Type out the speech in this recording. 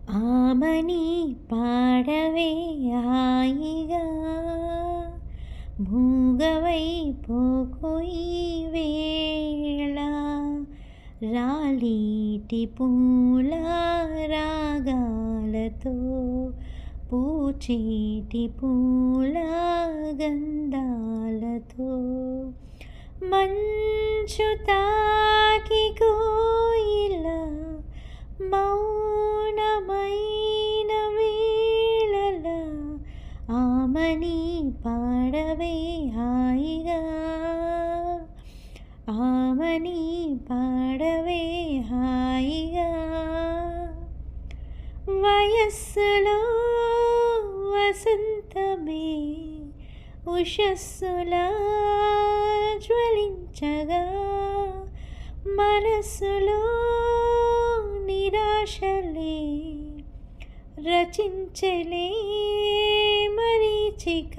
ఆమని పాడవే హాయిగా మూగవై పోకు ఈ వేళ రాలీటి పూల రాగాలతో పూచేటి పూల గంధాలతో మంచు తాకి కోయిల మౌనమైన వేళల ఆమని పాడవే హాయిగా ఆమని పాడవే హాయిగా వయస్సులో వసంతమే ఉషస్సులా జ్వలించగా మనస్సులో నిరాశలే రచించలే మరీచిక